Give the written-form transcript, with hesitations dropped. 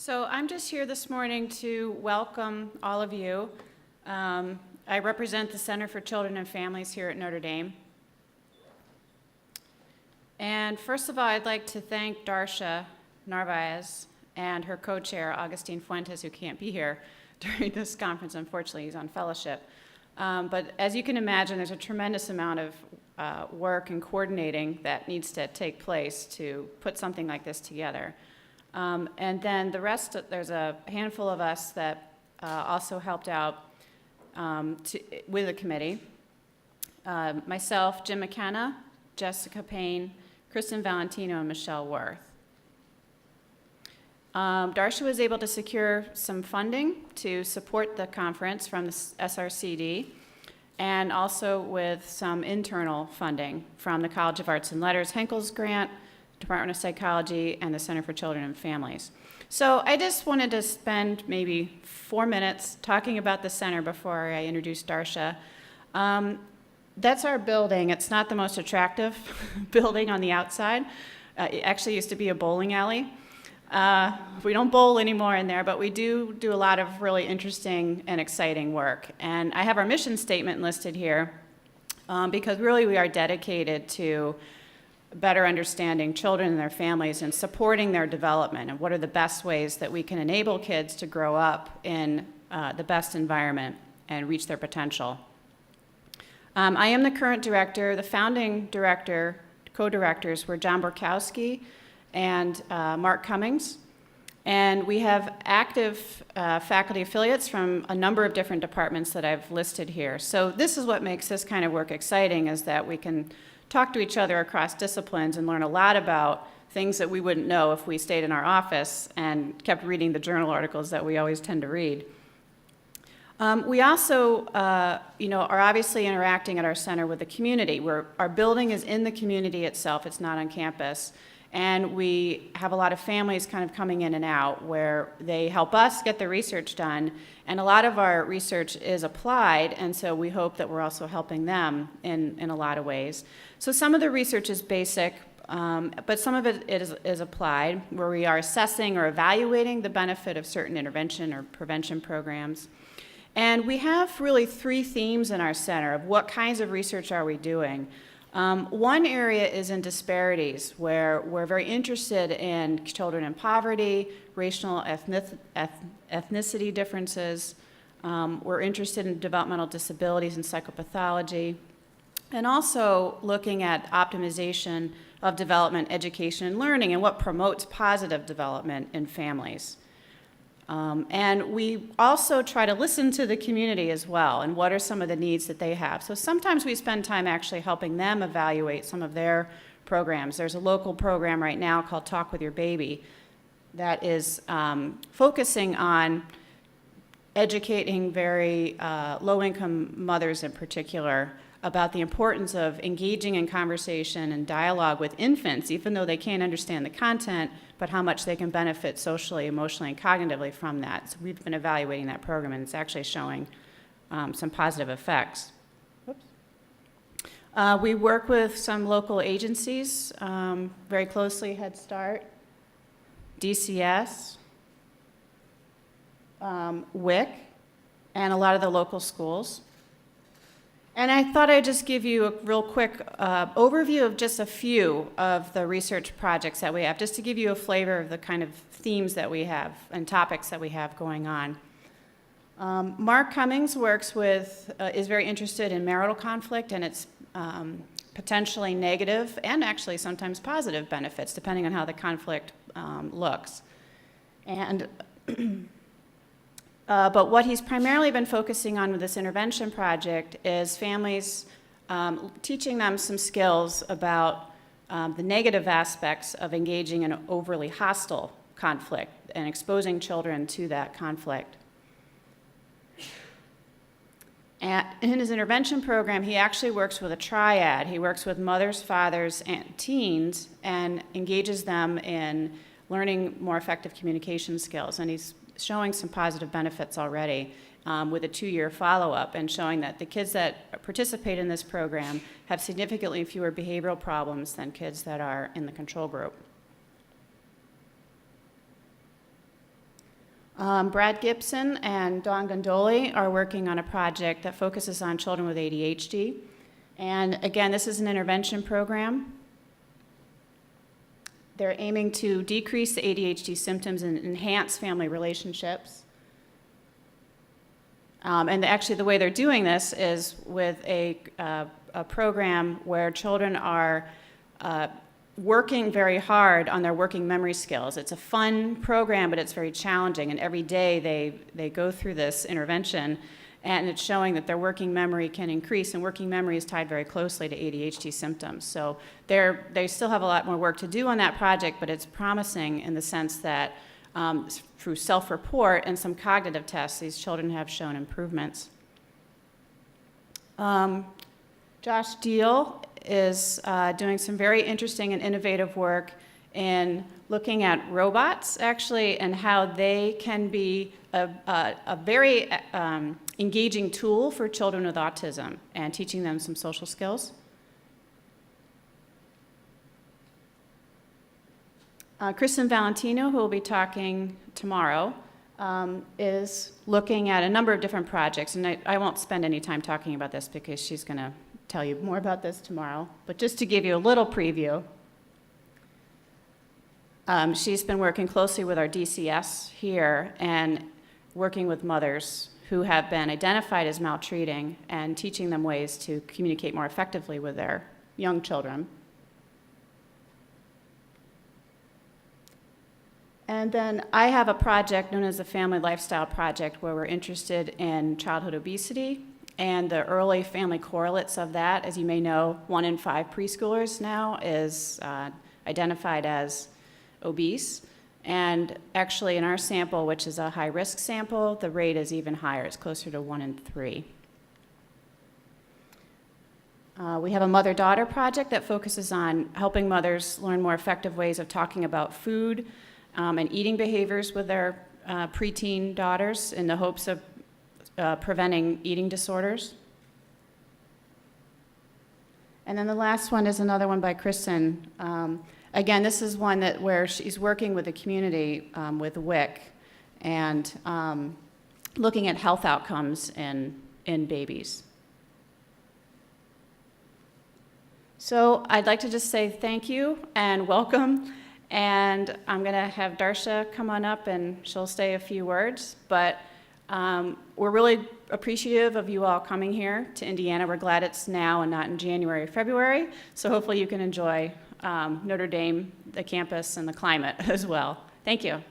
So I'm just here this morning to welcome all of you. I represent the Center for Children and Families here at Notre Dame. And first of all, I'd like to thank Darsha Narvaez and her co-chair, Augustine Fuentes, who can't be here during this conference. Unfortunately, he's on fellowship. But as you can imagine, there's a tremendous amount of work and coordinating that needs to take place to put something like this together. And then the rest, there's a handful of us that also helped out with the committee. Myself, Jim McKenna, Jessica Payne, Kristin Valentino, and Michelle Worth. Darsha was able to secure some funding to support the conference from the SRCD, and also with some internal funding from the College of Arts and Letters Henkel's Grant, Department of Psychology, and the Center for Children and Families. So I just wanted to spend maybe 4 minutes talking about the center before I introduce Darsha. That's our building. It's not the most attractive building on the outside. It actually used to be a bowling alley. We don't bowl anymore in there, but we do a lot of really interesting and exciting work. And I have our mission statement listed here because really we are dedicated to better understanding children and their families and supporting their development, and what are the best ways that we can enable kids to grow up in the best environment and reach their potential. I am the current director. The founding director, co-directors were John Borkowski and Mark Cummings. And we have active faculty affiliates from a number of different departments that I've listed here. So this is what makes this kind of work exciting, is that we can talk to each other across disciplines and learn a lot about things that we wouldn't know if we stayed in our office and kept reading the journal articles that we always tend to read. We also, are obviously interacting at our center with the community. Our building is in the community itself. It's not on campus. And we have a lot of families kind of coming in and out where they help us get the research done. And a lot of our research is applied, and so we hope that we're also helping them in a lot of ways. So some of the research is basic, but some of it is applied, where we are assessing or evaluating the benefit of certain intervention or prevention programs. And we have really 3 themes in our center of what kinds of research are we doing. One area is in disparities, where we're very interested in children in poverty, racial ethnicity differences. We're interested in developmental disabilities and psychopathology, and also looking at optimization of development, education, and learning, and what promotes positive development in families. And we also try to listen to the community as well, and what are some of the needs that they have. So sometimes we spend time actually helping them evaluate some of their programs. There's a local program right now called Talk With Your Baby that is focusing on educating very low-income mothers in particular about the importance of engaging in conversation and dialogue with infants, even though they can't understand the content, but how much they can benefit socially, emotionally, and cognitively from that. So we've been evaluating that program, and it's actually showing some positive effects. We work with some local agencies very closely, Head Start, DCS, WIC, and a lot of the local schools. And I thought I'd just give you a real quick overview of just a few of the research projects that we have, just to give you a flavor of the kind of themes that we have and topics that we have going on. Mark Cummings is very interested in marital conflict and its potentially negative and actually sometimes positive benefits, depending on how the conflict looks. And but what he's primarily been focusing on with this intervention project is families, teaching them some skills about the negative aspects of engaging in an overly hostile conflict and exposing children to that conflict. And in his intervention program, he actually works with a triad. He works with mothers, fathers, and teens and engages them in learning more effective communication skills. And he's showing some positive benefits already with a 2-year follow-up, and showing that the kids that participate in this program have significantly fewer behavioral problems than kids that are in the control group. Brad Gibson and Dooley are working on a project that focuses on children with ADHD. And again, this is an intervention program. They're aiming to decrease the ADHD symptoms and enhance family relationships. And actually, the way they're doing this is with a program where children are working very hard on their working memory skills. It's a fun program, but it's very challenging. And every day they go through this intervention, and it's showing that their working memory can increase. And working memory is tied very closely to ADHD symptoms. So they still have a lot more work to do on that project, but it's promising in the sense that through self-report and some cognitive tests, these children have shown improvements. Josh Deal is doing some very interesting and innovative work in looking at robots, actually, and how they can be a very engaging tool for children with autism and teaching them some social skills. Kristin Valentino, who will be talking tomorrow, is looking at a number of different projects, and I won't spend any time talking about this because she's going to tell you more about this tomorrow, but just to give you a little preview, she's been working closely with our DCS here and working with mothers who have been identified as maltreating and teaching them ways to communicate more effectively with their young children. And then I have a project known as the Family Lifestyle Project where we're interested in childhood obesity and the early family correlates of that. As you may know, 1 in 5 preschoolers now is identified as obese. And actually in our sample, which is a high-risk sample, the rate is even higher. It's closer to 1 in 3. We have a mother-daughter project that focuses on helping mothers learn more effective ways of talking about food and eating behaviors with their preteen daughters in the hopes of preventing eating disorders. And then the last one is another one by Kristin. Again, this is one where she's working with the community with WIC and looking at health outcomes in babies. So I'd like to just say thank you and welcome. And I'm going to have Darsha come on up and she'll say a few words. But we're really appreciative of you all coming here to Indiana. We're glad it's now and not in January or February. So hopefully you can enjoy Notre Dame, the campus, and the climate as well. Thank you.